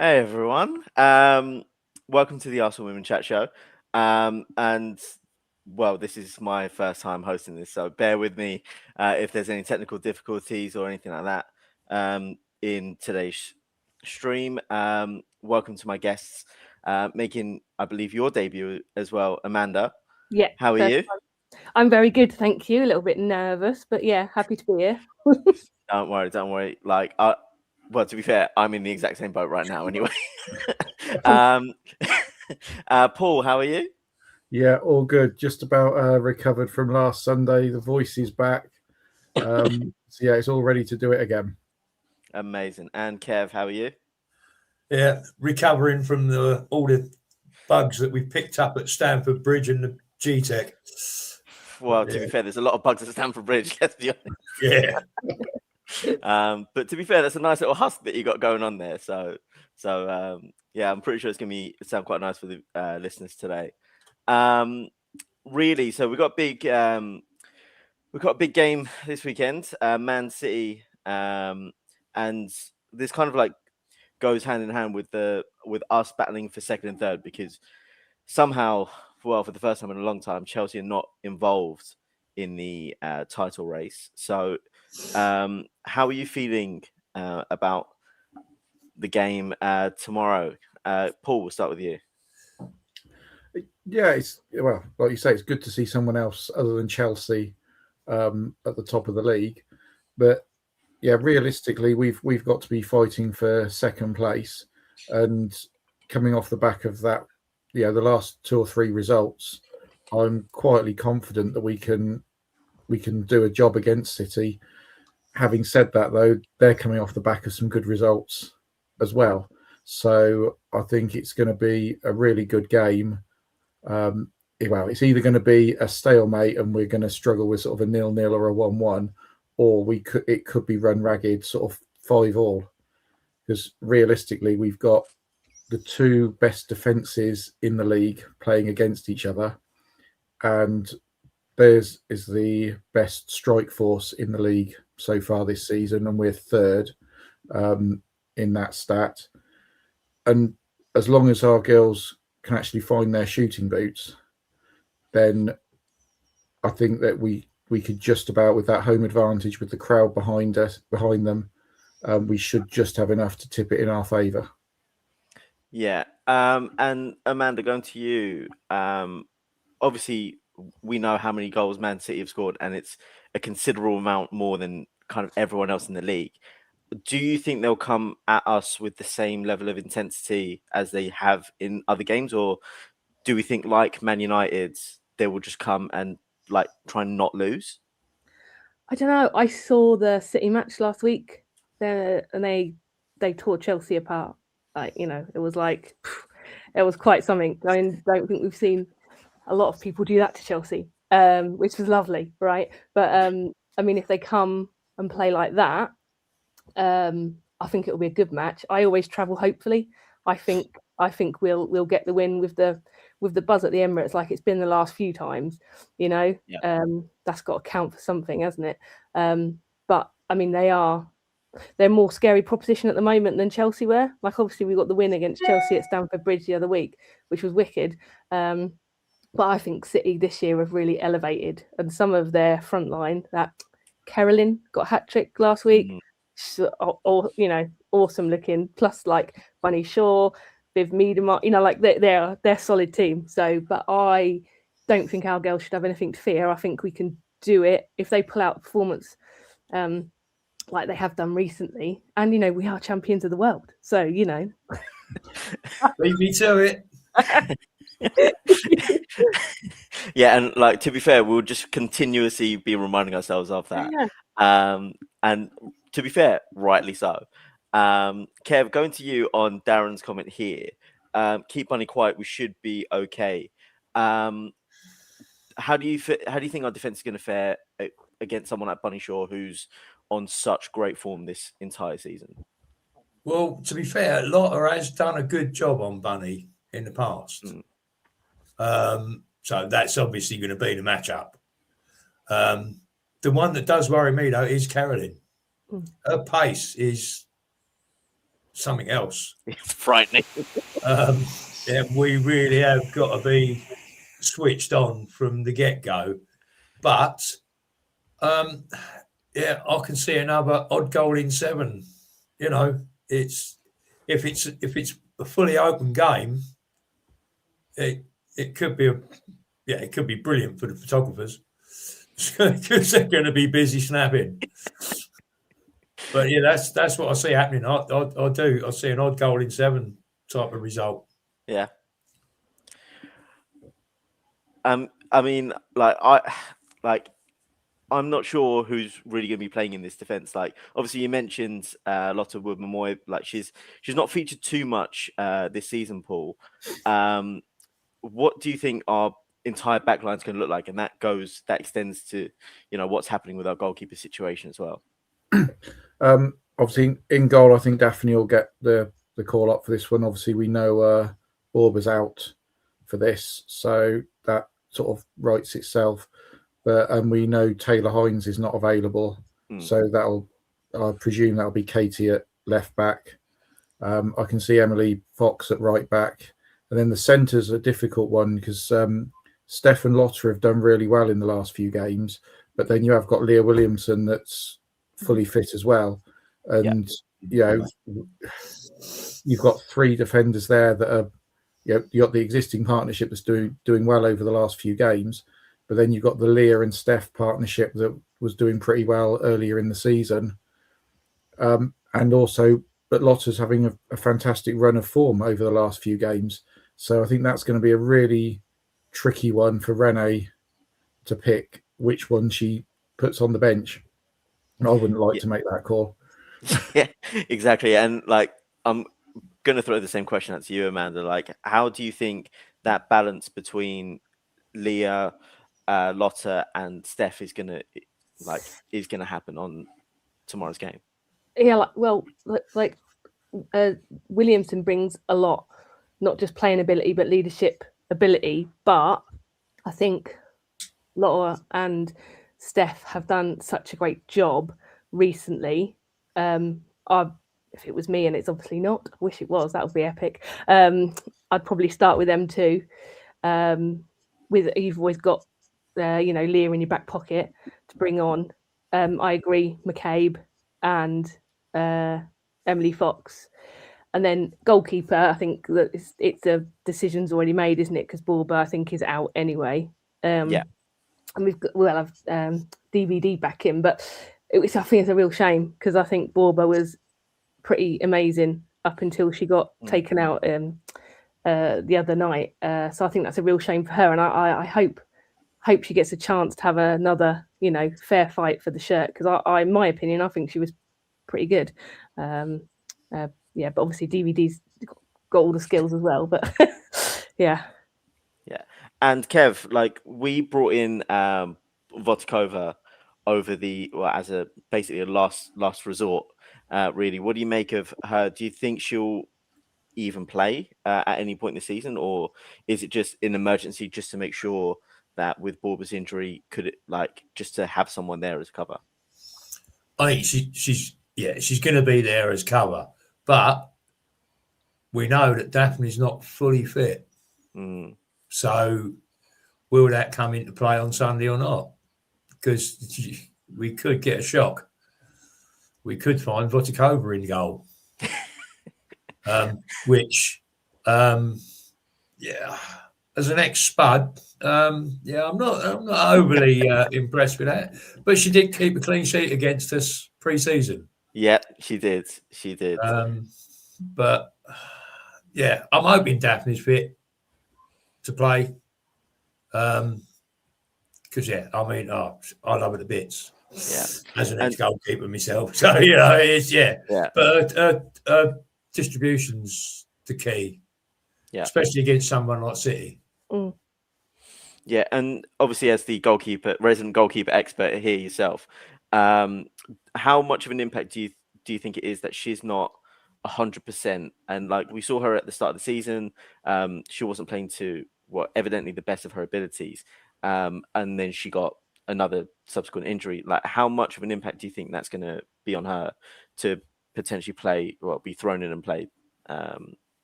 Hey everyone. Welcome to the Arsenal Women Chat Show. And well, this is my first time hosting this, so bear with me if there's any technical difficulties or anything like that in today's stream. Welcome to my guests, making, I believe, your debut as well, Amanda. Yeah, How are you? I'm very good, thank you. A little bit nervous, but yeah, happy to be here. Don't worry. Well, to be fair, I'm in the exact same boat right now anyway. um, Paul, how are you? Yeah, all good. Just about recovered from last Sunday. The voice is back. So yeah, it's all ready to do it again. Amazing. And Kev, how are you? Yeah, recovering from all the bugs that we picked up at Stamford Bridge and the G-Tech. Well, to be fair, there's a lot of bugs at Stamford Bridge, let's be honest. Yeah. But to be fair, that's a nice little husk that you got going on there. So yeah, I'm pretty sure it's gonna sound quite nice for the listeners today. Really, so we've got a big game this weekend, Man City, and this kind of like goes hand in hand with us battling for second and third, because somehow, well, for the first time in a long time, Chelsea are not involved in the title race. So how are you feeling about the game tomorrow? Paul, we'll start with you. Yeah, like you say, it's good to see someone else other than Chelsea at the top of the league. But yeah, realistically, we've got to be fighting for second place, and coming off the back of that, the last 2 or 3 results, I'm quietly confident that we can do a job against City. Having said that, though, they're coming off the back of some good results as well. So I think it's going to be a really good game. It's either going to be a stalemate and we're going to struggle with sort of a 0-0 or a 1-1, or it could be run ragged, sort of 5-5. Because realistically, we've got the 2 best defences in the league playing against each other, and theirs is the best strike force in the league so far this season, and we're third in that stat. And as long as our girls can actually find their shooting boots, then I think that we could just about, with that home advantage, with the crowd behind them, we should just have enough to tip it in our favour. Yeah. And Amanda, going to you. Obviously, we know how many goals Man City have scored, and it's a considerable amount more than kind of everyone else in the league. Do you think they'll come at us with the same level of intensity as they have in other games, or do we think, like Man United, they will just come and like try and not lose? I don't know. I saw the City match last week, and they tore Chelsea apart. It was it was quite something. I don't think we've seen a lot of people do that to Chelsea, which was lovely, right? But I mean, if they come and play like that, I think it'll be a good match. I always travel hopefully. I think we'll get the win with the buzz at the Emirates, like it's been the last few times. Yeah. That's got to count for something, hasn't it? But I mean, they're more scary proposition at the moment than Chelsea were. Like, obviously, we got the win against Chelsea at Stamford Bridge the other week, which was wicked. But I think City this year have really elevated, and some of their front line, that Caroline got a hat-trick last week. So, awesome looking. Plus, like Bunny Shaw, Viv Miedema, like they're a solid team. So, but I don't think our girls should have anything to fear. I think we can do it if they pull out a performance like they have done recently. And we are champions of the world. So Leave me to it. Yeah, and like, to be fair, we'll just continuously be reminding ourselves of that. Yeah. And to be fair, rightly so. Kev, going to you on Darren's comment here. Keep Bunny quiet. We should be okay. How do you think our defense is going to fare against someone like Bunny Shaw, who's on such great form this entire season? Well, to be fair, Lotta has done a good job on Bunny in the past. So that's obviously going to be the matchup. The one that does worry me, though, is Caroline. Her pace is something else. It's frightening. Yeah, we really have got to be switched on from the get-go. But yeah, I can see another odd goal in 7. You know, if it's a fully open game, it could be it could be brilliant for the photographers because they're going to be busy snapping. But yeah, that's what I see happening. I see an odd goal in 7 type of result. Yeah. I mean, I'm not sure who's really going to be playing in this defense. Like, obviously, you mentioned Lotte Wood-Momoy. Like, she's not featured too much this season, Paul. What do you think our entire backline is going to look like? And that extends to, what's happening with our goalkeeper situation as well. Obviously, in goal, I think Daphne will get the call up for this one. Obviously, we know Borba's out for this, so that sort of writes itself. But we know Taylor Hines is not available, so I presume that'll be Katie at left back. I can see Emily Fox at right back, and then the centre's a difficult one because Steph and Lotta have done really well in the last few games, but then you have got Leah Williamson that's fully fit as well, and you've got 3 defenders there that are, you got the existing partnership that's doing well over the last few games. But then you've got the Leah and Steph partnership that was doing pretty well earlier in the season. And also, but Lotta's having a fantastic run of form over the last few games. So I think that's going to be a really tricky one for Renee to pick which one she puts on the bench. And I wouldn't like to make that call. Yeah, exactly. And I'm going to throw the same question out to you, Amanda. Like, how do you think that balance between Leah, Lotta and Steph is gonna happen on tomorrow's game? Yeah, Williamson brings a lot, not just playing ability but leadership ability. But I think Lotta and Steph have done such a great job recently. If it was me, and it's obviously not, I wish it was, that would be epic. I'd probably start with them too. You've always got Leah in your back pocket to bring on. I agree, McCabe and Emily Fox. And then goalkeeper, I think that it's a decision's already made, isn't it? Because Borba, I think, is out anyway. And we'll have DVD back in, but I think it's a real shame because I think Borba was pretty amazing up until she got taken out the other night. So I think that's a real shame for her, and I hope she gets a chance to have another, fair fight for the shirt, because in my opinion, I think she was pretty good. But obviously DVD's got all the skills as well. But yeah. And Kev, we brought in Votkova over as basically a last resort. Really, what do you make of her? Do you think she'll even play at any point in the season, or is it just an emergency just to make sure that with Borba's injury, could it just to have someone there as cover? I think she's going to be there as cover, but we know that Daphne's not fully fit. So will that come into play on Sunday or not? Because we could get a shock. We could find Votikova in goal, which, as an ex-Spud, I'm not overly impressed with that. But she did keep a clean sheet against us pre-season. Yeah, she did. But yeah, I'm hoping Daphne's fit to play. Because I love her to bits. Yeah, as an ex-goalkeeper myself, so it's But distribution's the key, especially against someone like City. Yeah, and obviously as the resident goalkeeper expert here yourself, how much of an impact do you think it is that she's not 100%? And we saw her at the start of the season, she wasn't playing to evidently the best of her abilities, and then she got another subsequent injury. How much of an impact do you think that's going to be on her to potentially play, well, be thrown in and play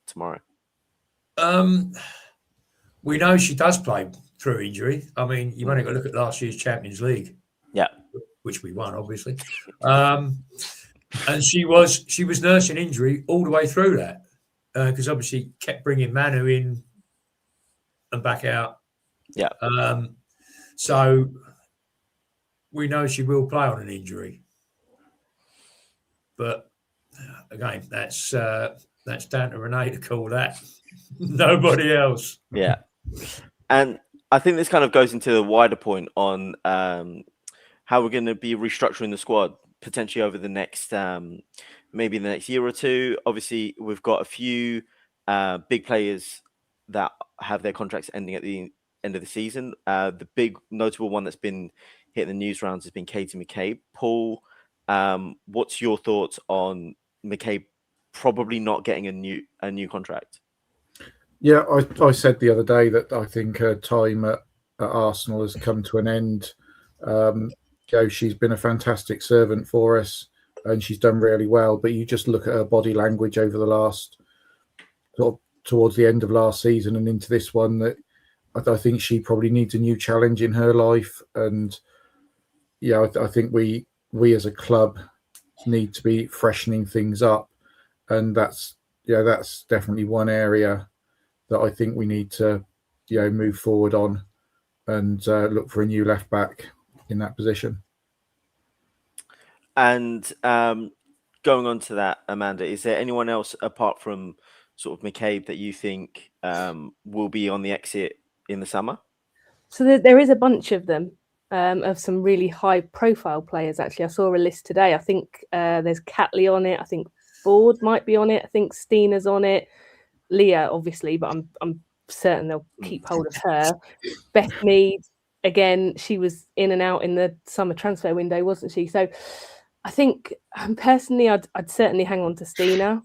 tomorrow? We know she does play through injury. I mean, you've only got to look at last year's Champions League, which we won, obviously. And she was nursing injury all the way through that, because obviously kept bringing Manu in and back out. Yeah. So we know she will play on an injury, but again, that's down to Renee to call that. Nobody else. Yeah. And I think this kind of goes into the wider point on how we're going to be restructuring the squad potentially over the next maybe the next year or two. Obviously, we've got a few big players that have their contracts ending at the end of the season. The big notable one that's been hitting the news rounds has been Katie McCabe. Paul, what's your thoughts on McCabe probably not getting a new contract? Yeah, I said the other day that I think her time at Arsenal has come to an end. She's been a fantastic servant for us and she's done really well. But you just look at her body language over the last, sort of towards the end of last season and into this one, that I think she probably needs a new challenge in her life. And yeah, I think we as a club need to be freshening things up. And that's definitely one area that I think we need to, move forward on and look for a new left back in that position. And going on to that, Amanda, is there anyone else apart from sort of McCabe that you think will be on the exit in the summer? So there is a bunch of them, of some really high-profile players. Actually, I saw a list today. I think there's Catley on it. I think Ford might be on it. I think Steena's on it. Leah, obviously, but I'm certain they'll keep hold of her. Beth Mead, again, she was in and out in the summer transfer window, wasn't she? So I think personally, I'd certainly hang on to Steena.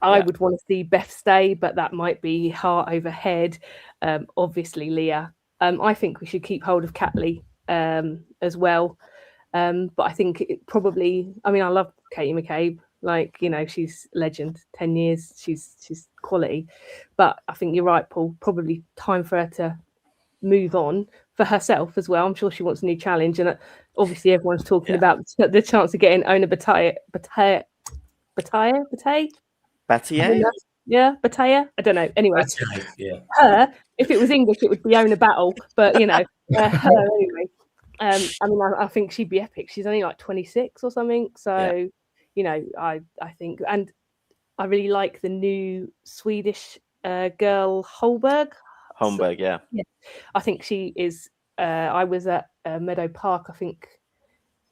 I would want to see Beth stay, but that might be heart over head. Obviously, Leah. I think we should keep hold of Catley as well. But I think it probably, I mean, I love Katie McCabe. Like, she's legend, 10 years, she's quality. But I think you're right, Paul, probably time for her to move on for herself as well. I'm sure she wants a new challenge. And obviously everyone's talking about the chance of getting Ona Bataille. Yeah, Bataille. I don't know. Anyway, her, if it was English, it would be Ona Battle. But, her anyway. I think she'd be epic. She's only like 26 or something. So... I think, and I really like the new Swedish girl Holberg. Yeah. I think she is. I was at Meadow Park. I think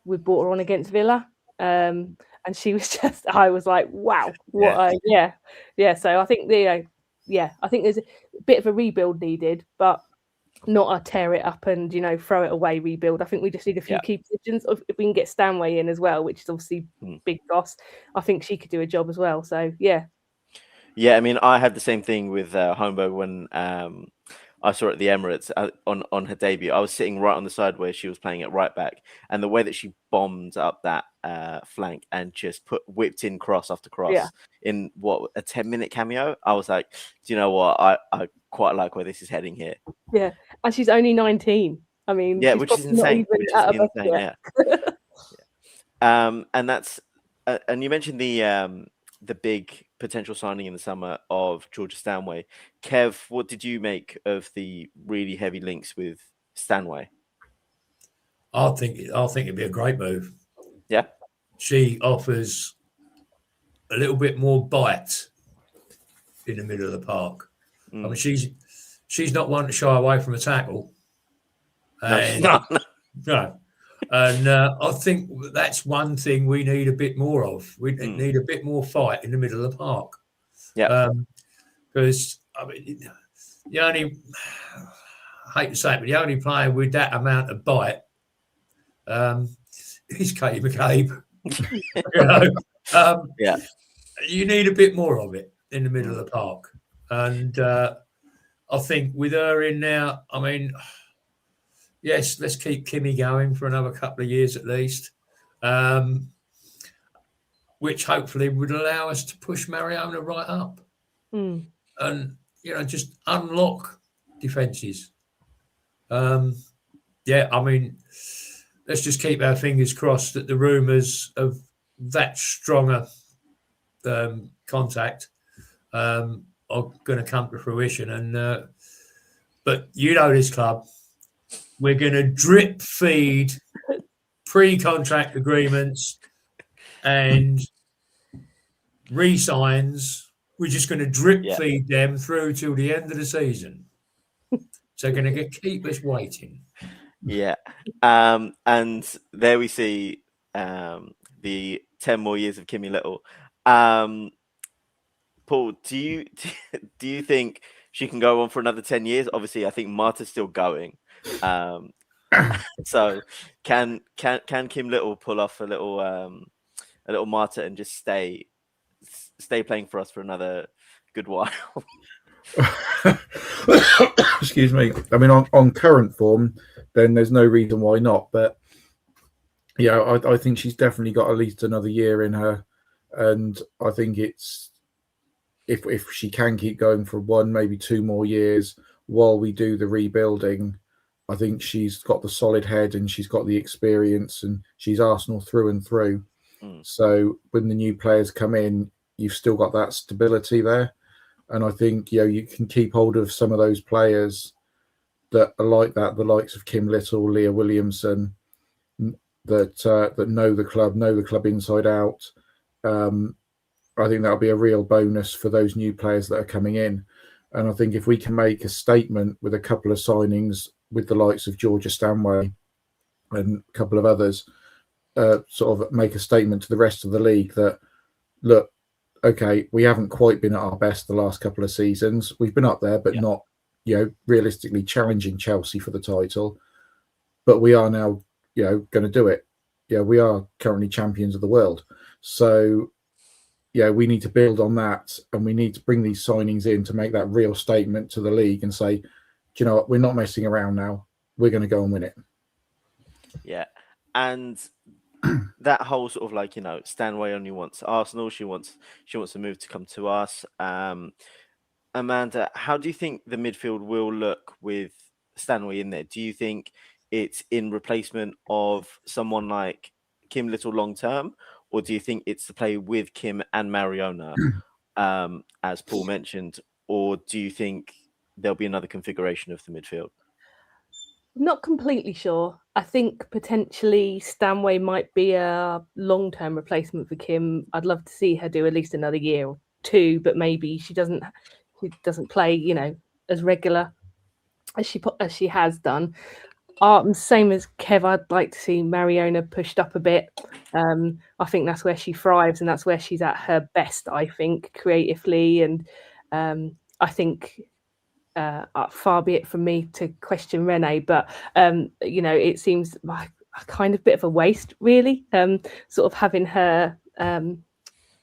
we brought her on against Villa, and she was just. I was like, wow, what? Yeah. So I think I think there's a bit of a rebuild needed, but not a tear it up and throw it away rebuild. I think we just need a few key positions. If we can get Stanway in as well, which is obviously big boss, I think she could do a job as well. So yeah. I mean, I had the same thing with Holmberg when I saw her at the Emirates on her debut. I was sitting right on the side where she was playing at right back, and the way that she bombed up that flank and just whipped in cross after cross in a 10-minute cameo, I was like, do you know what? I quite like where this is heading here. Yeah, and she's only 19. I mean, which is insane. And that's and you mentioned the big potential signing in the summer of Georgia Stanway. Kev, what did you make of the really heavy links with Stanway? I think it'd be a great move. Yeah, she offers a little bit more bite in the middle of the park. I mean, she's not one to shy away from a tackle. No, she's not. No. And I think that's one thing we need a bit more of. We need a bit more fight in the middle of the park. Yeah. Because, I mean, I hate to say it, but the only player with that amount of bite is Katie McCabe. You need a bit more of it in the middle of the park. And I think with her in now, I mean... Yes, let's keep Kimmy going for another couple of years at least. which hopefully would allow us to push Mariona right up and, just unlock defences. Yeah, I mean, let's just keep our fingers crossed that the rumours of that stronger contact are going to come to fruition. And but you know this club, we're going to drip feed pre-contract agreements and re-signs. We're just going to drip feed them through till the end of the season. So going to keep us waiting. Yeah. And there we see the 10 more years of Kimmy Little. Paul, do you think she can go on for another 10 years? Obviously, I think Marta's still going. So can Kim Little pull off a little Marta and just stay playing for us for another good while? Excuse me. I mean, on current form, then there's no reason why not. But yeah, I think she's definitely got at least another year in her, and I think it's if she can keep going for 1, maybe 2 more years while we do the rebuilding, I think she's got the solid head and she's got the experience, and she's Arsenal through and through. So when the new players come in, you've still got that stability there. And I think, you can keep hold of some of those players that are like that, the likes of Kim Little, Leah Williamson, that know the club inside out. I think that'll be a real bonus for those new players that are coming in. And I think if we can make a statement with a couple of signings with the likes of Georgia Stanway and a couple of others, sort of make a statement to the rest of the league that, look, okay, we haven't quite been at our best the last couple of seasons. We've been up there, but not, realistically challenging Chelsea for the title. But we are now, going to do it. Yeah, we are currently champions of the world. So, we need to build on that, and we need to bring these signings in to make that real statement to the league and say, do you know what, we're not messing around now. We're going to go and win it. Yeah. And that whole sort of Stanway only wants Arsenal. She wants the move to come to us. Amanda, how do you think the midfield will look with Stanway in there? Do you think it's in replacement of someone like Kim Little long term, or do you think it's to play with Kim and Mariona, as Paul mentioned, or do you think there'll be another configuration of the midfield? I'm not completely sure. I think potentially Stanway might be a long-term replacement for Kim. I'd love to see her do at least another year or 2, but maybe she doesn't play, as regular as she has done. Same as Kev, I'd like to see Mariona pushed up a bit. I think that's where she thrives, and that's where she's at her best, I think, creatively. And I think far be it from me to question Renee, but it seems like a kind of bit of a waste, really, sort of having her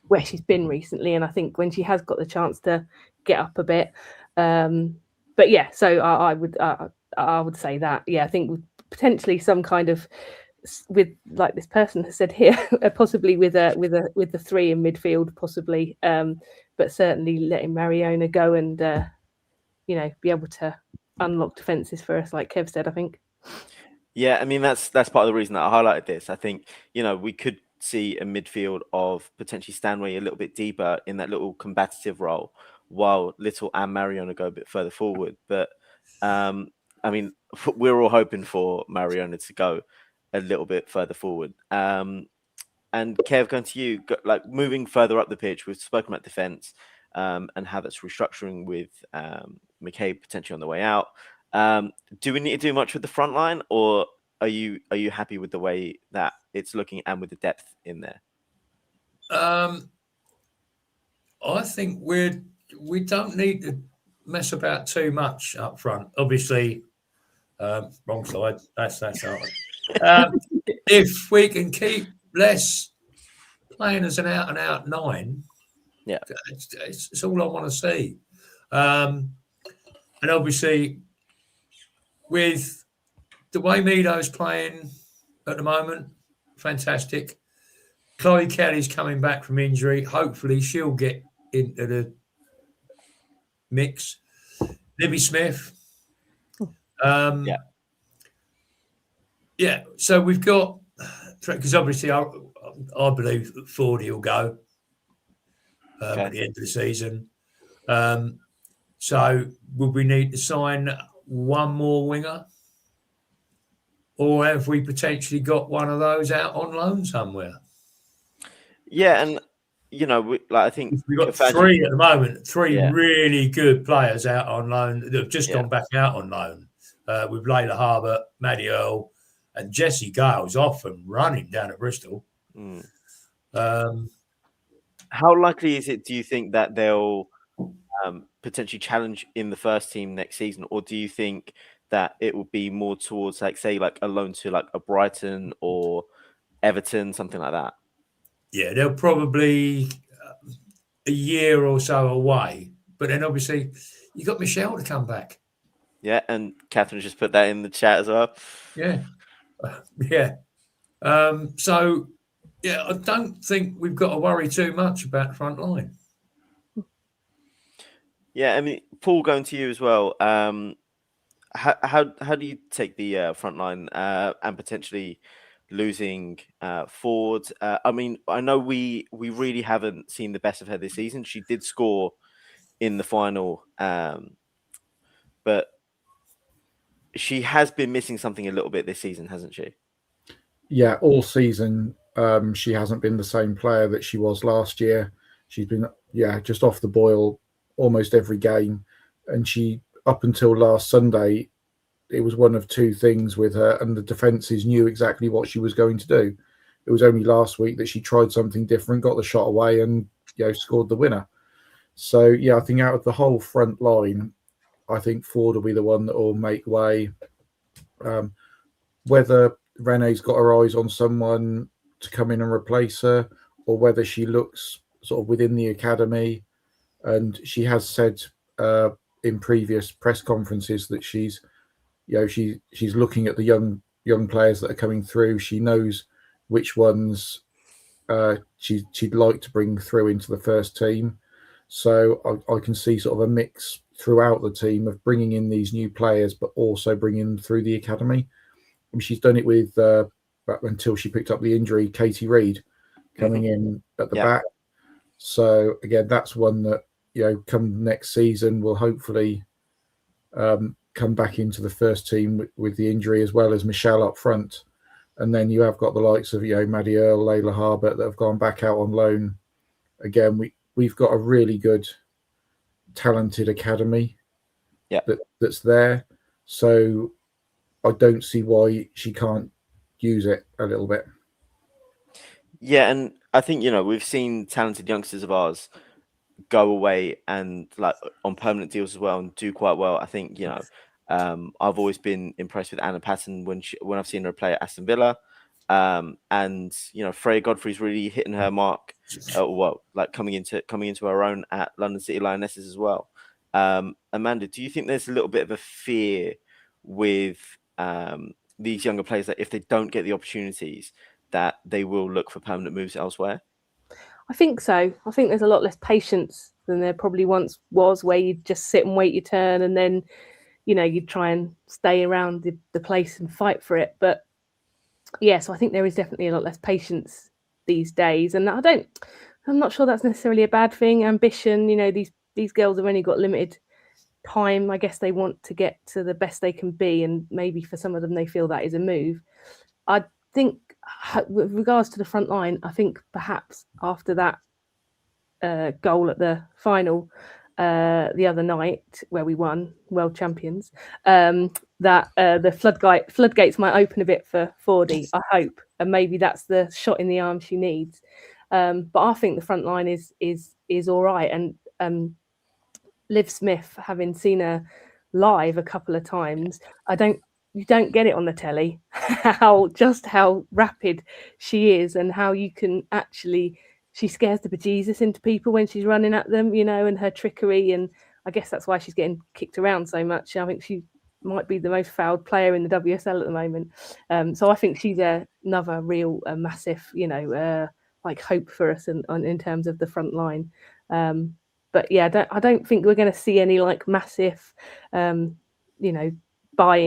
where she's been recently. And I think when she has got the chance to get up a bit, but yeah, so I would say that, I think potentially some kind of, with, like this person has said here, possibly with the 3 in midfield, possibly, but certainly letting Mariona go and be able to unlock defenses for us, like Kev said, I think. Yeah, I mean that's part of the reason that I highlighted this. I think we could see a midfield of potentially Stanway a little bit deeper in that little combative role, while Little and Mariona go a bit further forward. But I mean, we're all hoping for Mariona to go a little bit further forward. And Kev, going to you, like moving further up the pitch, we've spoken about defense and how that's restructuring with McCabe potentially on the way out. Do we need to do much with the front line, or are you happy with the way that it's looking and with the depth in there? I think we don't need to mess about too much up front. Obviously, wrong side. That's hard. If we can keep less playing as an out and out 9, it's all I want to see. And obviously, with the way Mido's playing at the moment, fantastic. Chloe Kelly's coming back from injury. Hopefully, she'll get into the mix. Libby Smith. Yeah. So we've got, because obviously I believe that Fordy will go at the end of the season. So would we need to sign one more winger? Or have we potentially got one of those out on loan somewhere? Yeah, and I think we've got three at the moment, three really good players out on loan that have just gone back out on loan. With Layla Harbert, Maddie Earl, and Jessie Gale's off and running down at Bristol. How likely is it, do you think, that they'll potentially challenge in the first team next season, or do you think that it will be more towards, like, say, like a loan to like a Brighton or Everton, something like that? Yeah, they'll probably a year or so away, but then obviously you got Michelle to come back. Yeah, and Catherine just put that in the chat as well. Yeah, so yeah, I don't think we've got to worry too much about the front line. Yeah, I mean, Paul, going to you as well. How do you take the front line and potentially losing Ford? I mean, I know we really haven't seen the best of her this season. She did score in the final, but she has been missing something a little bit this season, hasn't she? Yeah, all season she hasn't been the same player that she was last year. She's been just off the boil almost every game, and she, up until last Sunday, it was one of two things with her, and the defences knew exactly what she was going to do. It was only last week that she tried something different, got the shot away, and scored the winner. So I think out of the whole front line, I think Ford will be the one that will make way. Whether Renee's got her eyes on someone to come in and replace her, or whether she looks sort of within the academy, and she has said in previous press conferences that she's looking at the young players that are coming through. She knows which ones she'd like to bring through into the first team. So I can see sort of a mix throughout the team of bringing in these new players, but also bringing them through the academy. I mean, she's done it with until she picked up the injury, Katie Reid coming in at the back. So again, that's one that come next season will hopefully come back into the first team with the injury, as well as Michelle up front. And then you have got the likes of Maddie Earl, Layla Harbert that have gone back out on loan. Again, we've got a really good, talented academy that's there. So I don't see why she can't use it a little bit. Yeah, and I think we've seen talented youngsters of ours go away and like on permanent deals as well and do quite well. I think I've always been impressed with Anna Patton when I've seen her play at Aston Villa, and Freya Godfrey's really hitting her mark. Coming into her own at London City Lionesses as well. Amanda, do you think there's a little bit of a fear with these younger players that if they don't get the opportunities, that they will look for permanent moves elsewhere? I think so. I think there's a lot less patience than there probably once was, where you'd just sit and wait your turn and then, you'd try and stay around the place and fight for it. But yeah, so I think there is definitely a lot less patience these days. And I'm not sure that's necessarily a bad thing. Ambition, these girls have only got limited time. I guess they want to get to the best they can be. And maybe for some of them, they feel that is a move. I think with regards to the front line, I think perhaps after that goal at the final the other night where we won, world champions, that the floodgates might open a bit for Fordy, I hope, and maybe that's the shot in the arm she needs. But I think the front line is all right, and Liv Smith, having seen her live a couple of times, you don't get it on the telly how rapid she is, and how you can actually, she scares the bejesus into people when she's running at them, and her trickery. And I guess that's why she's getting kicked around so much. I think she might be the most fouled player in the WSL at the moment. So I think she's another real massive, like hope for us in terms of the front line. But yeah, I don't think we're going to see any like massive, buy-in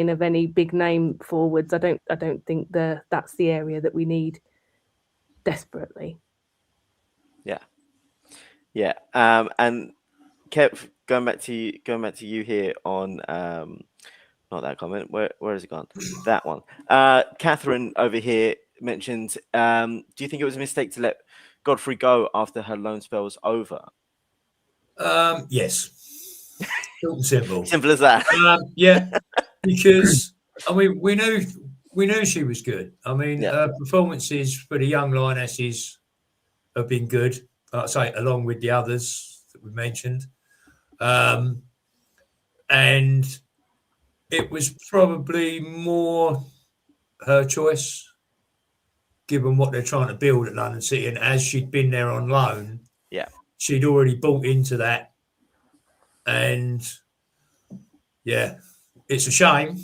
of any big name forwards. I don't think that's the area that we need desperately. Yeah. And Kev, going back to you here on not that comment. Where has it gone? That one. Catherine over here mentioned, do you think it was a mistake to let Godfrey go after her loan spell was over? Yes. Short and simple. Simple as that. Yeah, because I mean we knew she was good. I mean, her performances for the young lionesses have been good. I'd say along with the others that we mentioned, and it was probably more her choice, given what they're trying to build at London City, and as she'd been there on loan, she'd already bought into that, and yeah, it's a shame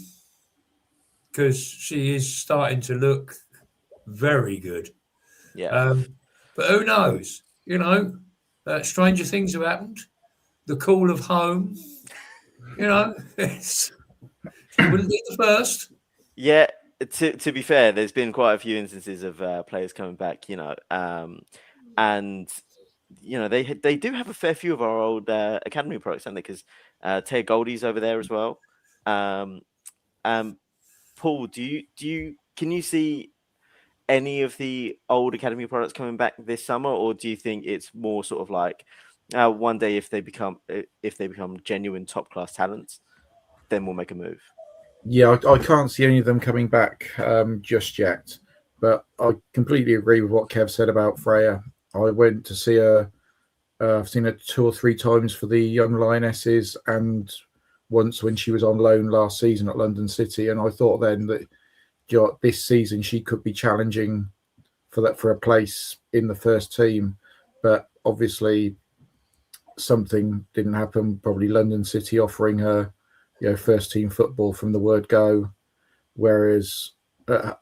because she is starting to look very good. Yeah. But who knows? Stranger things have happened. The call of home. She wouldn't be the first. Yeah. To be fair, there's been quite a few instances of players coming back. And they do have a fair few of our old academy products, haven't they? Because Taya Goldie's over there as well. Paul, can you see any of the old academy products coming back this summer, or do you think it's more sort of like one day if they become genuine top class talents, then we'll make a move? Yeah, I can't see any of them coming back just yet, but I completely agree with what Kev said about Freya. I went to see her. I've seen her 2 or 3 times for the young lionesses, and once when she was on loan last season at London City, and I thought then that this season she could be challenging for a place in the first team, but obviously something didn't happen. Probably London City offering her, first team football from the word go, whereas at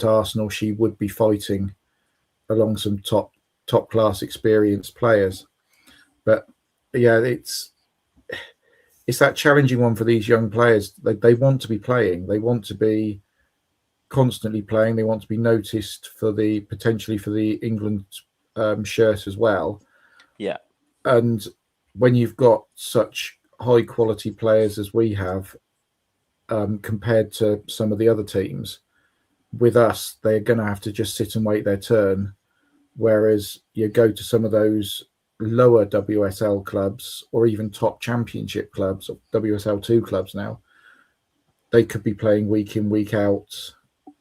Arsenal she would be fighting along some top class experienced players. But yeah, it's that challenging one for these young players. They want to be playing. They want to be constantly playing. They want to be noticed potentially for the England shirt as well. Yeah. And when you've got such high quality players as we have, compared to some of the other teams, with us, they're going to have to just sit and wait their turn. Whereas you go to some of those lower WSL clubs or even top championship clubs or WSL2 clubs now, they could be playing week in, week out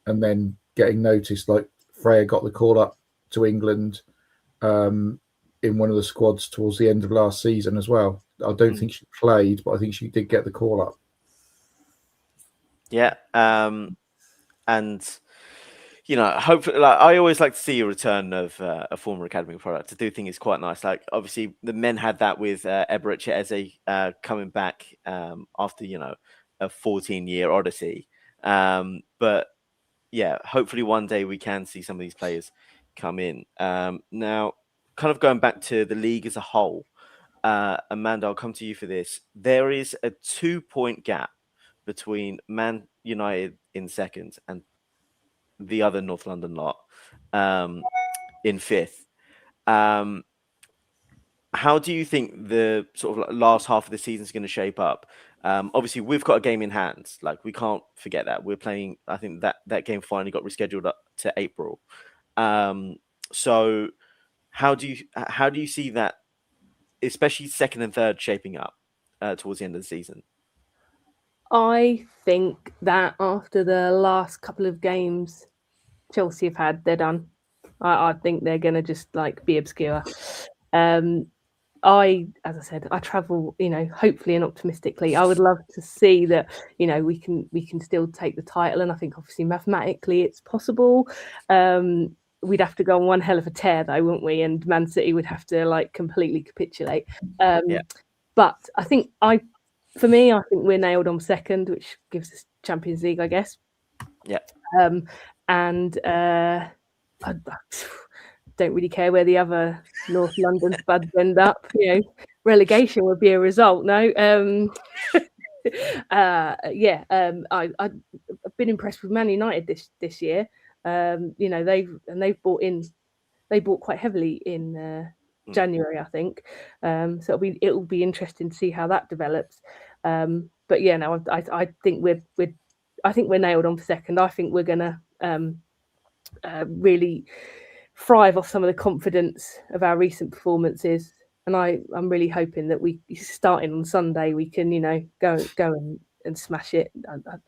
and then getting noticed. Like Freya got the call up to England in one of the squads towards the end of last season as well. I don't think she played, but I think she did get the call up. Yeah. And hopefully, like, I always like to see a return of a former academy product. I do think it's quite nice. Like, obviously, the men had that with Emirates Eze coming back after a 14-year odyssey. But yeah, hopefully one day we can see some of these players come in. Now, kind of going back to the league as a whole, Amanda, I'll come to you for this. There is a 2-point gap between Man United in second and the other North London lot in fifth. How do you think the sort of last half of the season is going to shape up? Obviously, we've got a game in hand. Like, we can't forget that. We're playing, I think that game finally got rescheduled up to April. So how do you see that, especially second and third, shaping up towards the end of the season? I think that after the last couple of games Chelsea have had, they're done. I think they're going to just like be obscure. As I said, I travel, hopefully and optimistically. I would love to see that, we can still take the title, and I think obviously mathematically it's possible. We'd have to go on one hell of a tear though, wouldn't we? And Man City would have to like completely capitulate. But I think for me, I think we're nailed on second, which gives us Champions League, I guess. Yeah. And don't really care where the other North London spuds end up. Relegation would be a result. No, I've been impressed with Man United this year. They've bought quite heavily in January, I think. So it'll be interesting to see how that develops. But yeah, no, I think we're nailed on for second. I think we're gonna really thrive off some of the confidence of our recent performances, and I'm really hoping that we, starting on Sunday, we can go and smash it.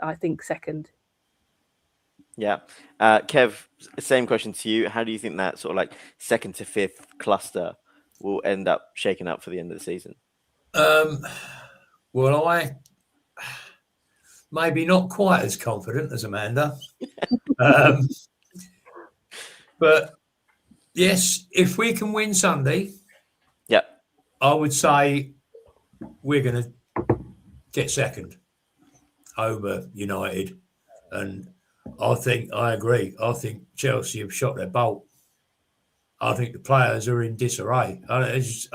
I think second. Yeah. Kev, same question to you. How do you think that sort of like second to fifth cluster will end up shaking up for the end of the season? Well, I maybe not quite as confident as Amanda. But yes, if we can win Sunday, yeah, I would say we're going to get second over United. And I agree. I think Chelsea have shot their bolt. I think the players are in disarray. I just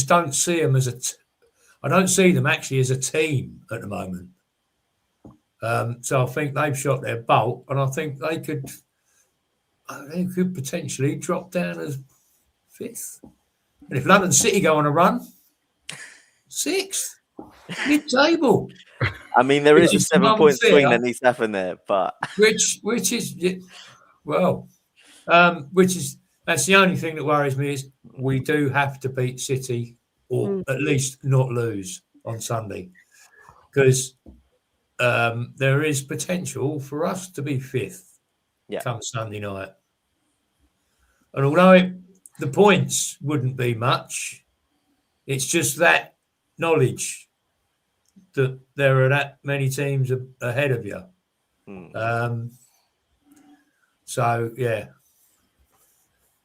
don't see them as I don't see them actually as a team at the moment. So I think they've shot their bolt, and I think they could potentially drop down as fifth. And if London City go on a run, sixth, mid-table. I mean, there is a 7-point swing that needs to happen there, but which is that's the only thing that worries me is we do have to beat City or at least not lose on Sunday, because there is potential for us to be fifth come Sunday night. And although the points wouldn't be much, it's just that knowledge that there are that many teams ahead of you. So, yeah.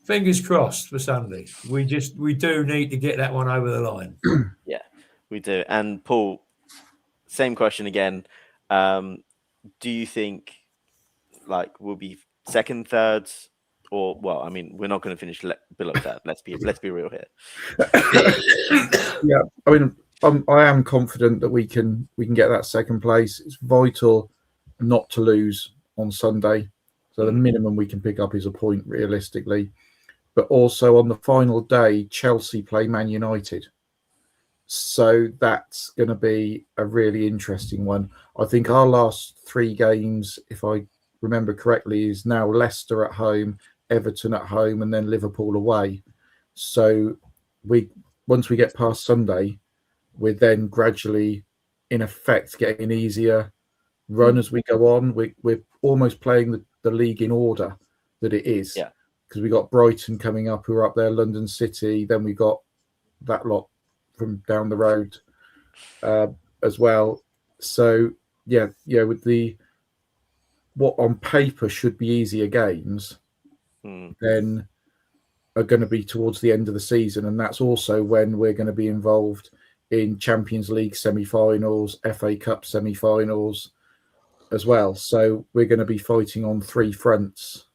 Fingers crossed for Sunday. We do need to get that one over the line. Yeah, we do. And Paul, same question again. Do you think we'll be second, third, or I mean, we're not going to finish below third. Let's be real here. Yeah, I mean, I am confident that we can get that second place. It's vital not to lose on Sunday. So the minimum we can pick up is a point realistically. But also on the final day, Chelsea play Man United. So that's going to be a really interesting one. I think our last 3 games, if I remember correctly, is now Leicester at home, Everton at home, and then Liverpool away. So once we get past Sunday, we're then gradually, in effect, getting an easier run as we go on. We're almost playing the league in order that it is. Yeah. Because we got Brighton coming up, who are up there, London City. Then we got that lot from down the road as well. So with what on paper should be easier games, then are going to be towards the end of the season, and that's also when we're going to be involved in Champions League semi-finals, FA Cup semi-finals as well. So we're going to be fighting on 3 fronts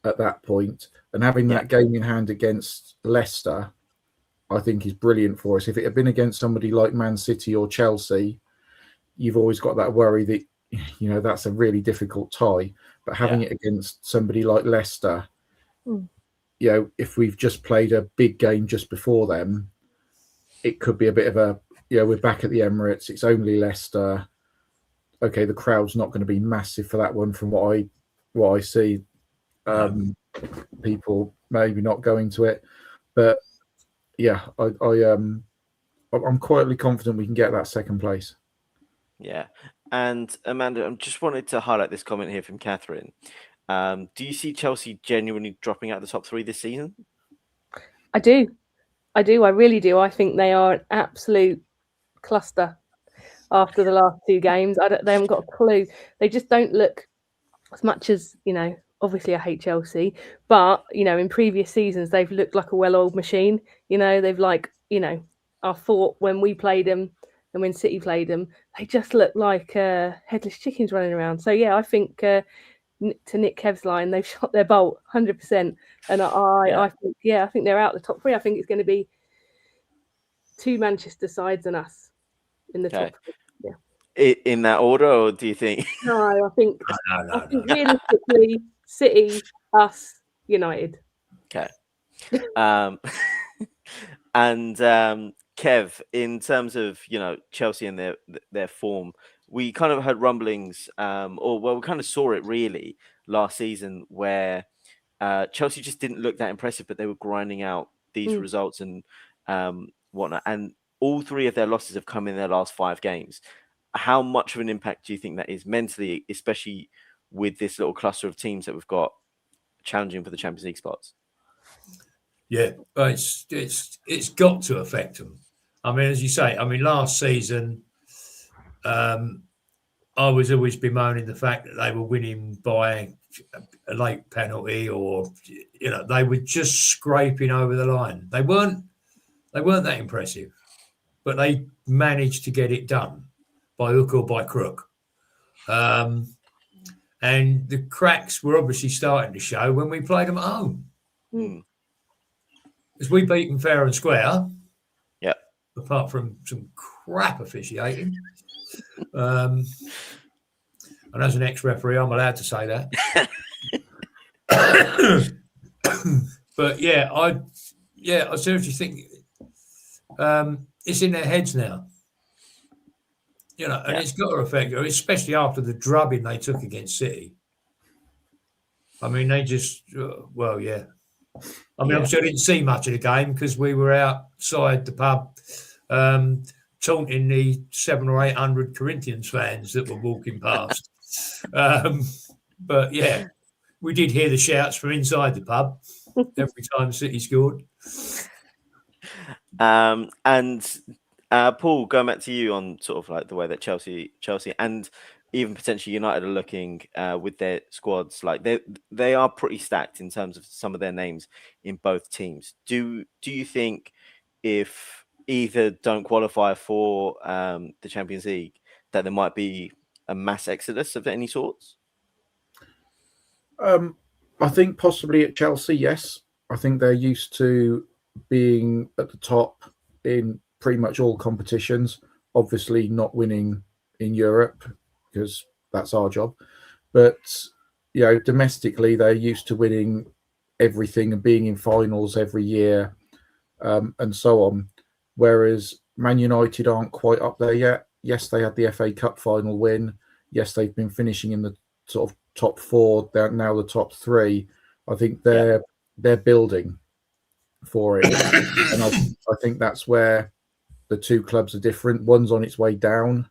at that point, and having that game in hand against Leicester, I think, is brilliant for us. If it had been against somebody like Man City or Chelsea, you've always got that worry that that's a really difficult tie. But having it against somebody like Leicester, if we've just played a big game just before them, it could be a bit of a we're back at the Emirates. It's only Leicester. Okay, the crowd's not going to be massive for that one, from what I see. People maybe not going to it, but I'm quietly confident we can get that second place. Yeah. And Amanda, I just wanted to highlight this comment here from Catherine. Do you see Chelsea genuinely dropping out of the top 3 this season? I do. I really do. I think they are an absolute cluster after the last 2 games. They haven't got a clue. They just don't look, as much as, obviously I hate Chelsea, but, in previous seasons, they've looked like a well-oiled machine. They've I thought when we played them and when City played them, they just look like headless chickens running around. So, yeah, I think to Nick Kev's line, they've shot their bolt 100%. And I think they're out the top three. I think it's going to be 2 Manchester sides and us in the top three. Yeah. In that order, or do you think? No, I think No. realistically, City, us, United. Okay. And Kev, in terms of Chelsea and their form, we kind of heard rumblings, we kind of saw it really last season where Chelsea just didn't look that impressive, but they were grinding out these results and whatnot. And all 3 of their losses have come in their last 5 games. How much of an impact do you think that is mentally, especially with this little cluster of teams that we've got challenging for the Champions League spots? Yeah, but it's got to affect them. I mean, as you say, last season, I was always bemoaning the fact that they were winning by a late penalty, or they were just scraping over the line. They weren't that impressive, but they managed to get it done by hook or by crook. And the cracks were obviously starting to show when we played them at home. Because we beat them fair and square. Yeah. Apart from some crap officiating. And as an ex-referee, I'm allowed to say that. But I seriously think it's in their heads now. And it's got to affect you, especially after the drubbing they took against City. I mean, they just, obviously I didn't see much of the game because we were outside the pub taunting the 700 or 800 Corinthians fans that were walking past. But yeah, we did hear the shouts from inside the pub every time City scored. And Paul, going back to you on sort of like the way that Chelsea and even potentially United are looking with their squads, like they are pretty stacked in terms of some of their names in both teams. Do you think if either don't qualify for the Champions League, that there might be a mass exodus of any sorts? I think possibly at Chelsea, yes. I think they're used to being at the top in pretty much all competitions. Obviously not winning in Europe because that's our job. But, domestically, they're used to winning everything and being in finals every year and so on. Whereas Man United aren't quite up there yet. Yes, they had the FA Cup final win. Yes, they've been finishing in the sort of top 4. They're now the top 3. I think they're building for it. And I think that's where the 2 clubs are different. One's on its way down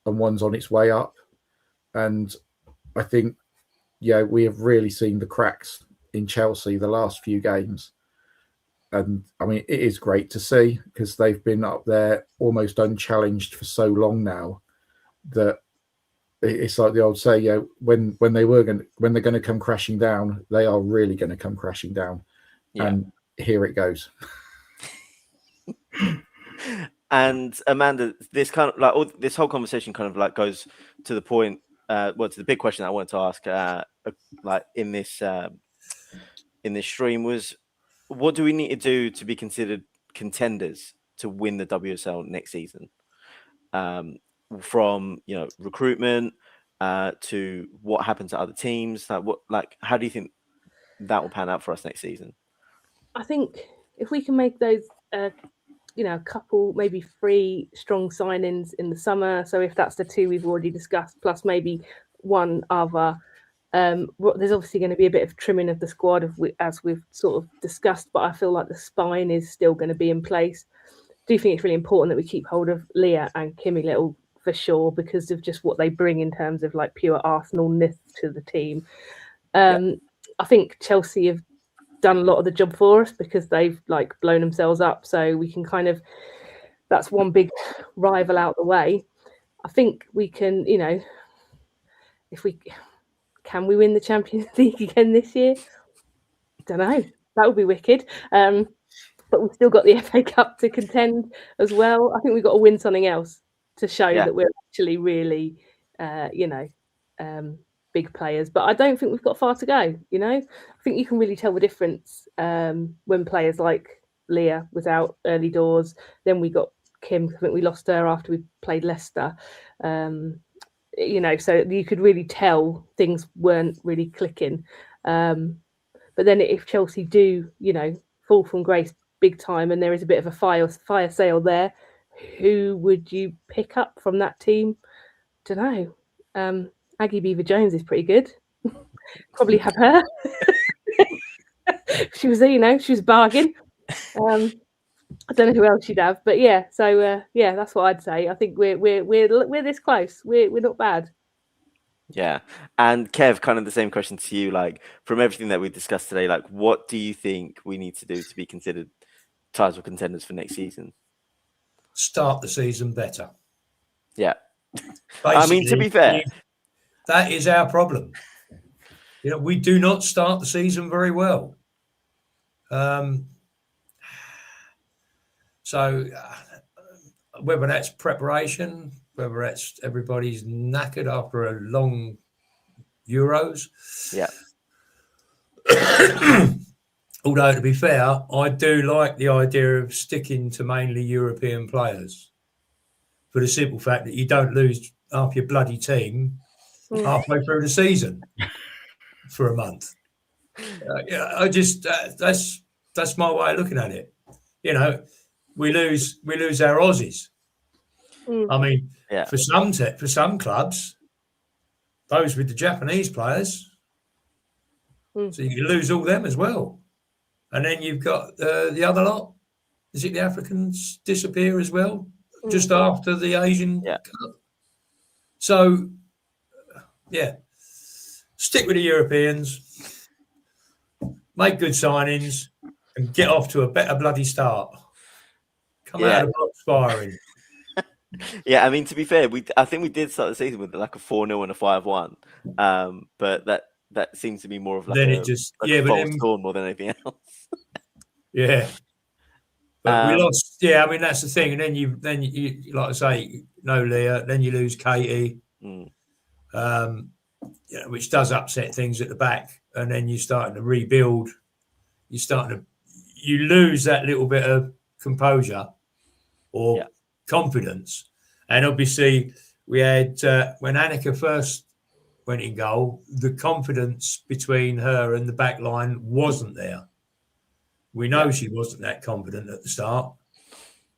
and one's on its way up. And I think, we have really seen the cracks in Chelsea the last few games. And I mean, it is great to see because they've been up there almost unchallenged for so long now that it's like the old say, when they're going to come crashing down, they are really going to come crashing down. Yeah. And here it goes. And Amanda, this kind of like this whole conversation kind of like goes to the point, to the big question I wanted to ask, like in this stream was, what do we need to do to be considered contenders to win the WSL next season? From recruitment to what happens to other teams, how do you think that will pan out for us next season? I think if we can make those a couple, maybe 3 strong signings in the summer. So if that's the 2 we've already discussed, plus maybe one other, there's obviously going to be a bit of trimming of the squad as we've sort of discussed, but I feel like the spine is still going to be in place. I do think it's really important that we keep hold of Leah and Kimmy Little for sure, because of just what they bring in terms of like pure Arsenal-ness to the team. I think Chelsea have done a lot of the job for us because they've like blown themselves up, so we can kind of, that's one big rival out the way. I think we can, if we can we win the Champions League again this year? Don't know, that would be wicked. But we've still got the FA Cup to contend as well. I think we've got to win something else to show that we're actually really big players, but I don't think we've got far to go. You know, I think you can really tell the difference when players like Leah was out early doors. Then we got Kim. I think we lost her after we played Leicester. You know, so you could really tell things weren't really clicking. But then if Chelsea do, you know, fall from grace big time, and there is a bit of a fire sale there, who would you pick up from that team? Don't know. Aggie Beaver Jones is pretty good. Probably have her. She was, you know, she was a bargain. I don't know who else you'd have, but yeah. So yeah, that's what I'd say. I think we're this close. We're not bad. Yeah. And Kev, kind of the same question to you. Like, from everything that we discussed today, like, what do you think we need to do to be considered title contenders for next season? Start the season better. Yeah. I mean, to be fair, that is our problem. You know, we do not start the season very well. So whether that's preparation, whether that's everybody's knackered after a long Euros. Yeah. Although, to be fair, I do like the idea of sticking to mainly European players for the simple fact that you don't lose half your bloody team halfway through the season for a month. Yeah, I just that's my way of looking at it. You know, we lose our Aussies. I mean, for some clubs, those with the Japanese players, so you lose all them as well, and then you've got the other lot. Is it the Africans disappear as well just after the Asian Cup? So, yeah, stick with the Europeans, make good signings, and get off to a better bloody start. Come out of the box firing. Yeah, I mean, to be fair, I think we did start the season with like a 4-0 and a 5-1, but that seems to be more of like then a, it just a false dawn more than anything else. Yeah, but we lost. Yeah, I mean that's the thing. And then you like I say, no Leah. Then you lose Katie, which does upset things at the back. And then you're starting to rebuild. You lose that little bit of composure or confidence. And obviously, we had when Annika first went in goal, the confidence between her and the back line wasn't there. We know she wasn't that confident at the start,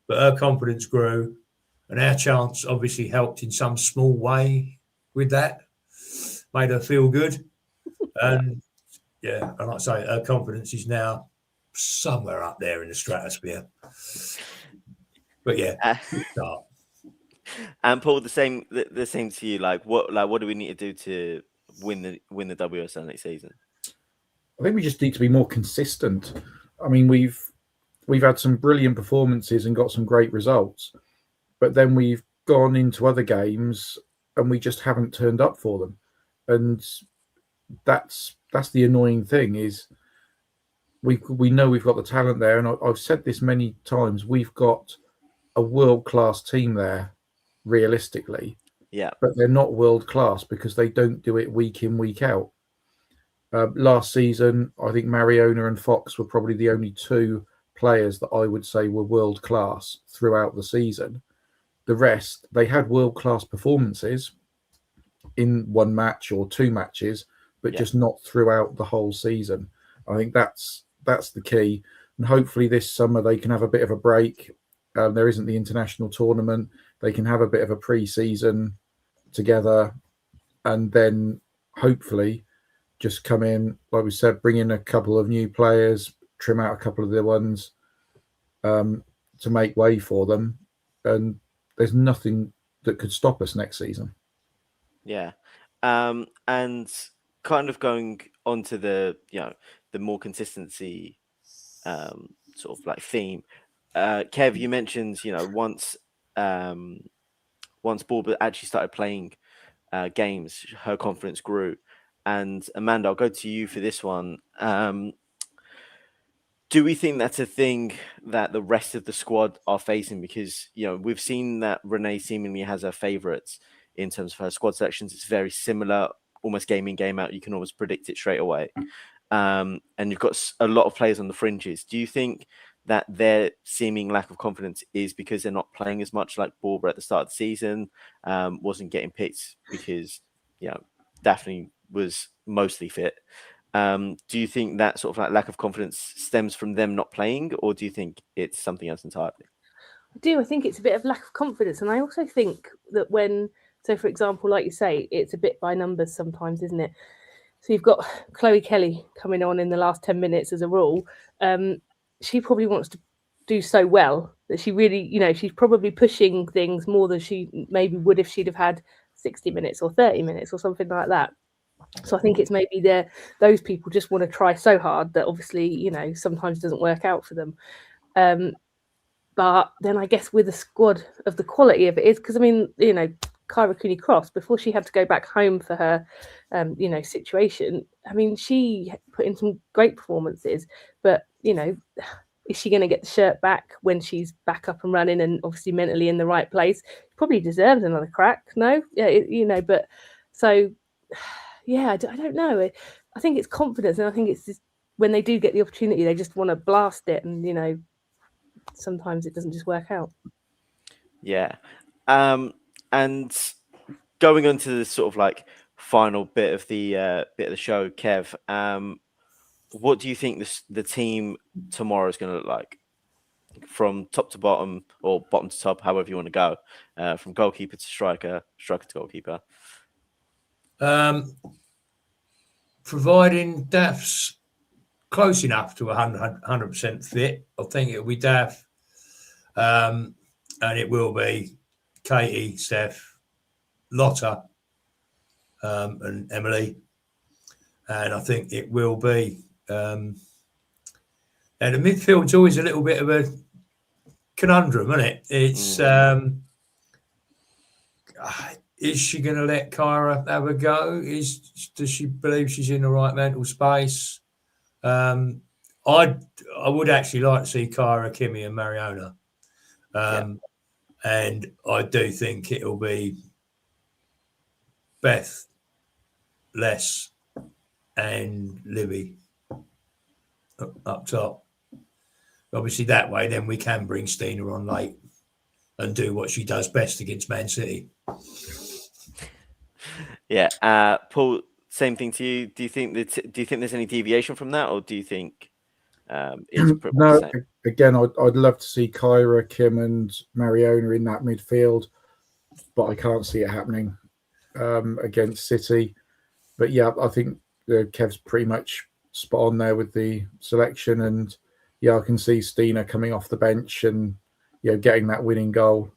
but her confidence grew, and our chance obviously helped in some small way with that, made her feel good. And and like I say, her confidence is now somewhere up there in the stratosphere. But yeah, good start. And Paul, the same to you. Like, what do we need to do to win the WSL next season? I think we just need to be more consistent. I mean, we've had some brilliant performances and got some great results, but then we've gone into other games and we just haven't turned up for them. And that's the annoying thing is we know we've got the talent there, and I've said this many times. We've got a world-class team there, realistically. Yeah, but they're not world-class because they don't do it week in, week out. Last season, I think Mariona and Fox were probably the only two players that I would say were world-class throughout the season. The rest, they had world-class performances in one match or two matches, but just not throughout the whole season. I think that's the key. And hopefully this summer they can have a bit of a break. There isn't the international tournament. They can have a bit of a pre-season together, and then hopefully just come in, like we said, bring in a couple of new players, trim out a couple of the ones to make way for them. And there's nothing that could stop us next season. Yeah. And kind of going on to the more consistency sort of like theme. Kev, you mentioned, once Bauba actually started playing games, her confidence grew. And Amanda, I'll go to you for this one. Do we think that's a thing that the rest of the squad are facing? Because, we've seen that Renee seemingly has her favourites in terms of her squad selections. It's very similar almost game in, game out. You can almost predict it straight away. And you've got a lot of players on the fringes. Do you think that their seeming lack of confidence is because they're not playing as much, like Barber at the start of the season, wasn't getting picked because, Daphne was mostly fit? Do you think that sort of like lack of confidence stems from them not playing, or do you think it's something else entirely? I do. I think it's a bit of lack of confidence. And I also think that so for example, like you say, it's a bit by numbers sometimes, isn't it? So you've got Chloe Kelly coming on in the last 10 minutes as a rule. She probably wants to do so well that she really, she's probably pushing things more than she maybe would if she'd have had 60 minutes or 30 minutes or something like that. So I think it's maybe those people just want to try so hard that obviously, sometimes doesn't work out for them. But then I guess with a squad of the quality of it is, because I mean, Kyra Cooney-Cross, before she had to go back home for her, situation, I mean, she put in some great performances, but, is she going to get the shirt back when she's back up and running and obviously mentally in the right place? Probably deserves another crack, no? Yeah, but so, yeah, I don't know. I think it's confidence, and I think it's just when they do get the opportunity, they just want to blast it, and, sometimes it doesn't just work out. Yeah. And going on to the sort of like final bit of the show, Kev, what do you think the team tomorrow is going to look like, from top to bottom, or bottom to top, however you want to go, from goalkeeper to striker, striker to goalkeeper? Providing Daph's close enough to 100% fit, I think it'll be Daph, and it will be Katie, Steph, Lotta, and Emily, and I think it will be. And the midfield's always a little bit of a conundrum, isn't it? It's is she going to let Kyra have a go? Does she believe she's in the right mental space? I would actually like to see Kyra, Kimmy, and Mariona, and I do think it'll be Beth, Les, and Libby up top. Obviously, that way, then we can bring Stina on late and do what she does best against Man City. Yeah, Paul. Same thing to you. Do you think there's any deviation from that, or do you think it's pretty much the same? Again, I'd love to see Kyra, Kim, and Mariona in that midfield, but I can't see it happening against City. But yeah, I think Kev's pretty much spot on there with the selection, and I can see Stina coming off the bench and getting that winning goal.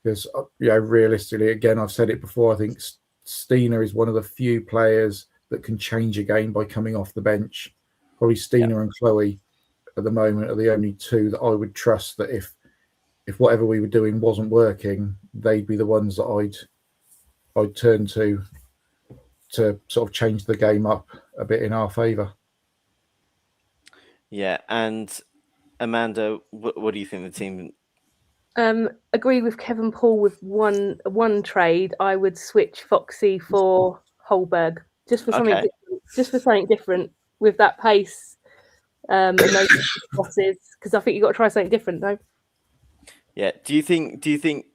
Because realistically, again, I've said it before, I think Stina is one of the few players that can change a game by coming off the bench. Probably Stina and Chloe at the moment are the only two that I would trust that if whatever we were doing wasn't working, they'd be the ones that I'd turn to sort of change the game up a bit in our favour. Yeah, and Amanda, what do you think the team? Agree with Kevin Paul with one trade. I would switch Foxy for Holberg just for something different, with that pace and those crosses, because I think you've got to try something different, though. Yeah. Do you think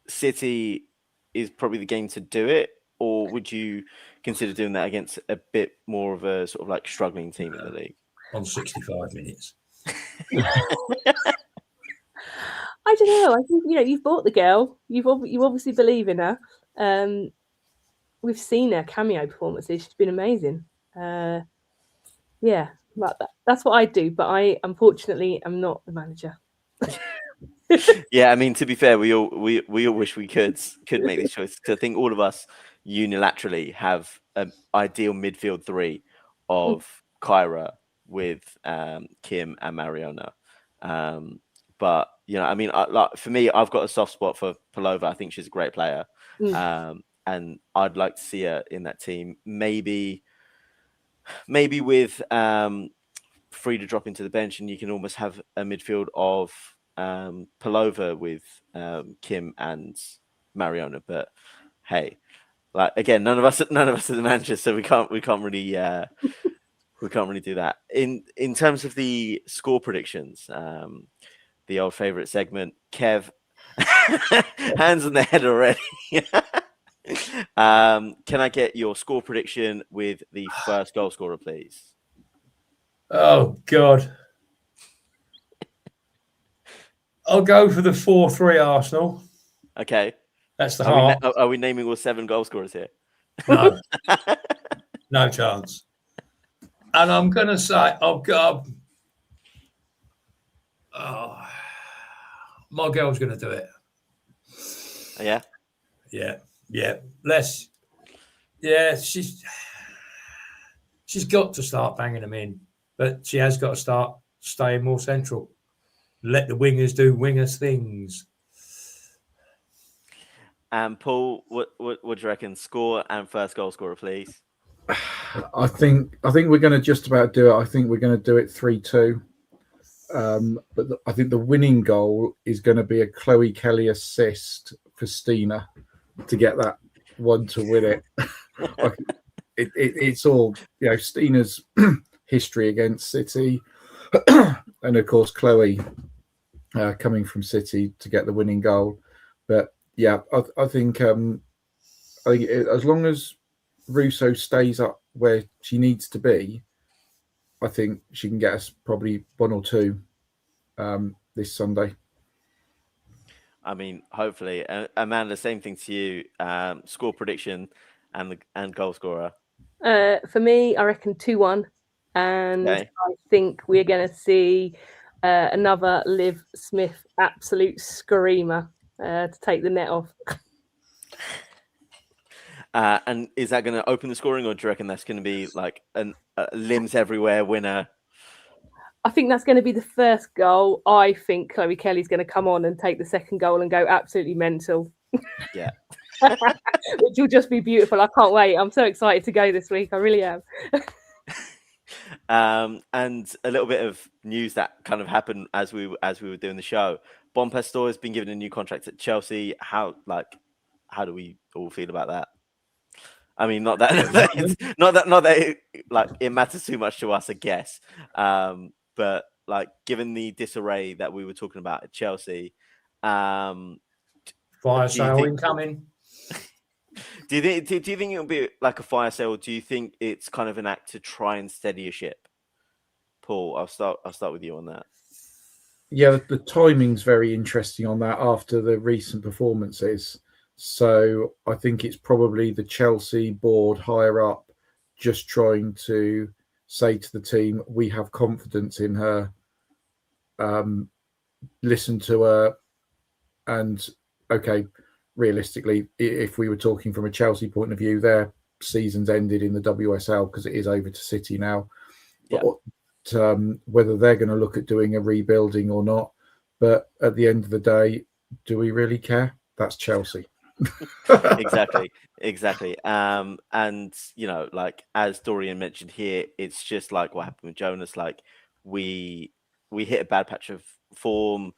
City is probably the game to do it, or would you consider doing that against a bit more of a sort of like struggling team in the league on 65 minutes? I don't know. I think you've bought the girl. You obviously believe in her. We've seen her cameo performances. She's been amazing. Yeah, that's what I do. But I unfortunately am not the manager. Yeah, I mean, to be fair, we all wish we could make this choice. I think all of us unilaterally have an ideal midfield three of Kyra with Kim and Mariona. But I mean, for me, I've got a soft spot for Palova. I think she's a great player, and I'd like to see her in that team. Maybe with Free to drop into the bench, and you can almost have a midfield of Palova with Kim and Mariona. But hey, Like again, none of us are the managers, so we can't really do that. In terms of the score predictions, the old favorite segment, Kev, hands on the head already. Can I get your score prediction with the first goal scorer, please? Oh God. I'll go for the 4-3 Arsenal. Okay. That's the heart. Are we naming all 7 goal scorers here? No. No chance. And I'm going to say, my girl's going to do it. Yeah? Yeah. She's got to start banging them in, but she has got to start staying more central. Let the wingers do wingers things. And Paul, what do you reckon? Score and first goal scorer, please. I think we're going to just about do it. I think we're going to do it 3-2. But I think the winning goal is going to be a Chloe Kelly assist for Stina to get that one to win it. It's all, Stina's history against City, and of course Chloe coming from City to get the winning goal. But yeah, I think as long as Russo stays up where she needs to be, I think she can get us probably 1 or 2 this Sunday. I mean, hopefully. Amanda, same thing to you. Score prediction and goal scorer. For me, I reckon 2-1, and Okay. I think we're going to see another Liv Smith absolute screamer to take the net off. And is that going to open the scoring, or do you reckon that's going to be like a limbs everywhere winner? I think that's going to be the first goal. I think Chloe Kelly's going to come on and take the second goal and go absolutely mental. Yeah. Which will just be beautiful. I can't wait. I'm so excited to go this week. I really am. And a little bit of news that kind of happened as we were doing the show. Bon Pastor has been given a new contract at Chelsea. How do we all feel about that? I mean, not that it matters too much to us, I guess. But like, given the disarray that we were talking about at Chelsea, fire sale incoming. Do you think it'll be like a fire sale? Or do you think it's kind of an act to try and steady a ship? Paul, I'll start with you on that. Yeah, the timing's very interesting on that after the recent performances. So I think it's probably the Chelsea board higher up just trying to say to the team, we have confidence in her, listen to her, and okay, realistically, if we were talking from a Chelsea point of view, their season's ended in the WSL because it is over to City now. Yeah. But whether they're going to look at doing a rebuilding or not, but at the end of the day, do we really care? That's Chelsea. Exactly. And like as Dorian mentioned here, it's just like what happened with Jonas. Like we hit a bad patch of form,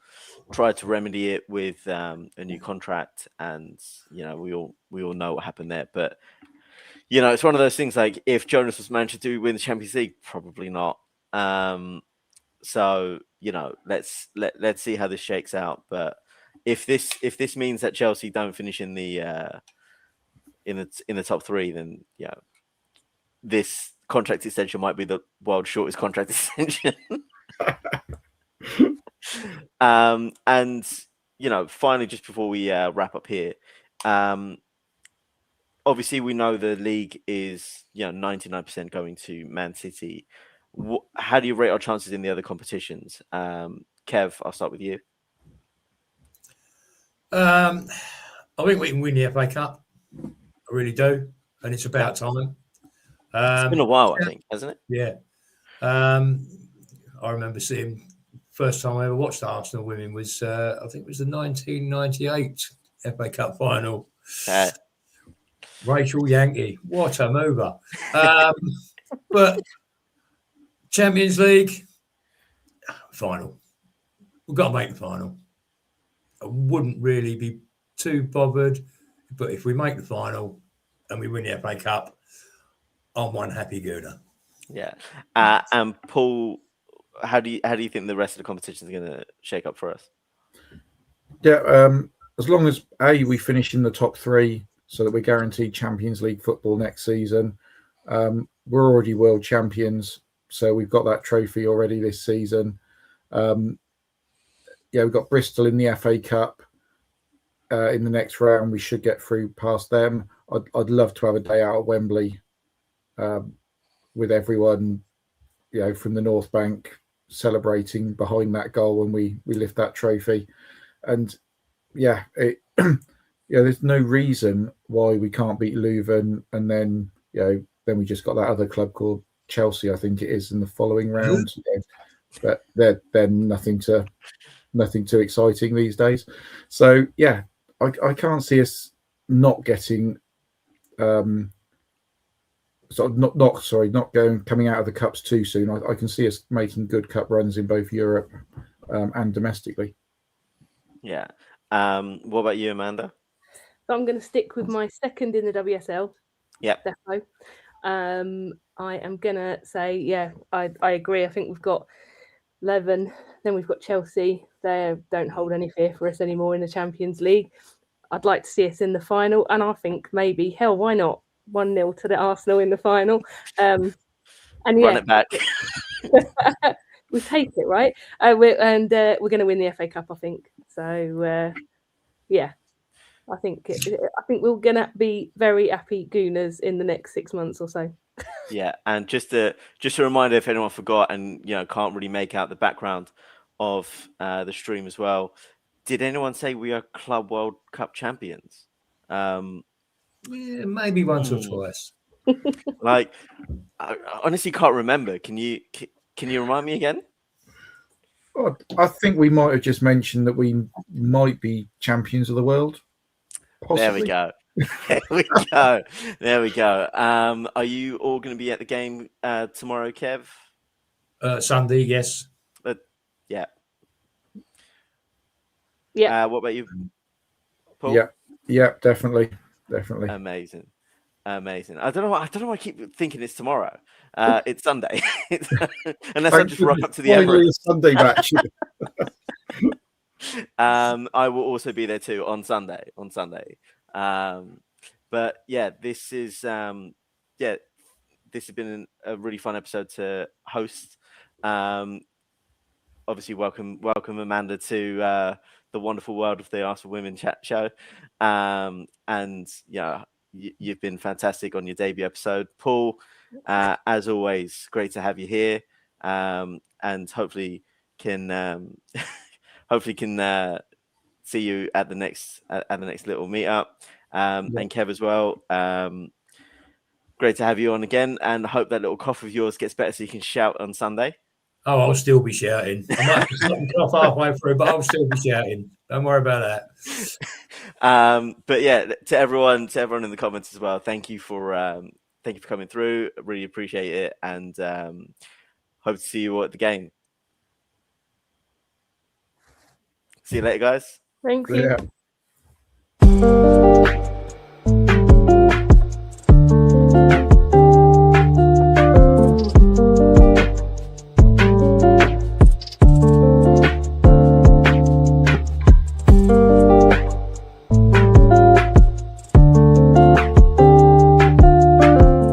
tried to remedy it with a new contract, and we all know what happened there. But it's one of those things. Like if Jonas was managed to win the Champions League, probably not. So let's see how this shakes out. But if this means that Chelsea don't finish in the top 3, then this contract extension might be the world's shortest contract extension. And finally, just before we wrap up here, obviously we know the league is 99% going to Man City. How do you rate our chances in the other competitions? Kev, I'll start with you. I think we can win the FA Cup. I really do, and it's about time. It's been a while, I think, hasn't it? Yeah. I remember seeing first time I ever watched Arsenal women was I think it was the 1998 FA Cup final. Rachel Yankee, what a mover! But Champions League final, we've got to make the final. I wouldn't really be too bothered, but if we make the final, and we win the FA Cup, I'm one happy gooner. Yeah. And Paul, how do you think the rest of the competition is going to shake up for us? Yeah, as long as we finish in the top 3, so that we're guaranteed Champions League football next season. We're already world champions, so we've got that trophy already this season. We've got Bristol in the FA Cup in the next round. We should get through past them. I'd love to have a day out at Wembley with everyone, from the North Bank celebrating behind that goal when we lift that trophy. And there's no reason why we can't beat Leuven, and then we just got that other club called Chelsea, I think it is, in the following round. But they're nothing too exciting these days. So I can't see us not getting coming out of the cups too soon. I can see us making good cup runs in both Europe and domestically. Yeah. What about you, Amanda? So I'm going to stick with my second in the WSL. Yep. Defo. I am going to say, I agree. I think we've got Leuven, then we've got Chelsea. They don't hold any fear for us anymore in the Champions League. I'd like to see us in the final, and I think maybe, hell, why not? 1-0 to the Arsenal in the final. Run it back. We take it, right? We're going to win the FA Cup, I think. So, I think we're going to be very happy Gooners in the next 6 months or so. Yeah, and just a reminder, if anyone forgot and can't really make out the background of the stream as well, did anyone say we are Club World Cup champions? Maybe once or twice. Like, I honestly can't remember. Can you remind me again? I think we might have just mentioned that we might be champions of the world. Possibly. There we go. There we go. Are you all going to be at the game tomorrow, Kev? Sunday, yes. Yeah. Yeah. What about you, Paul? Yeah, definitely. Amazing. I don't know why I keep thinking it's tomorrow. It's Sunday. Unless I just rock up to the Emirates. Sunday match. I will also be there too on Sunday. But this is this has been a really fun episode to host. Obviously, welcome Amanda to the wonderful world of the Arsenal Women Chat Show. And you've been fantastic on your debut episode, Paul. As always, great to have you here. And hopefully can see you at the next little meetup. And Kev as well. Great to have you on again, and hope that little cough of yours gets better so you can shout on Sunday. Oh, I'll still be shouting. I might have to stop and cough halfway through, but I'll still be shouting. Don't worry about that. But to everyone in the comments as well, thank you for coming through. Really appreciate it, and hope to see you all at the game. See you later, guys. Thank you. Yeah.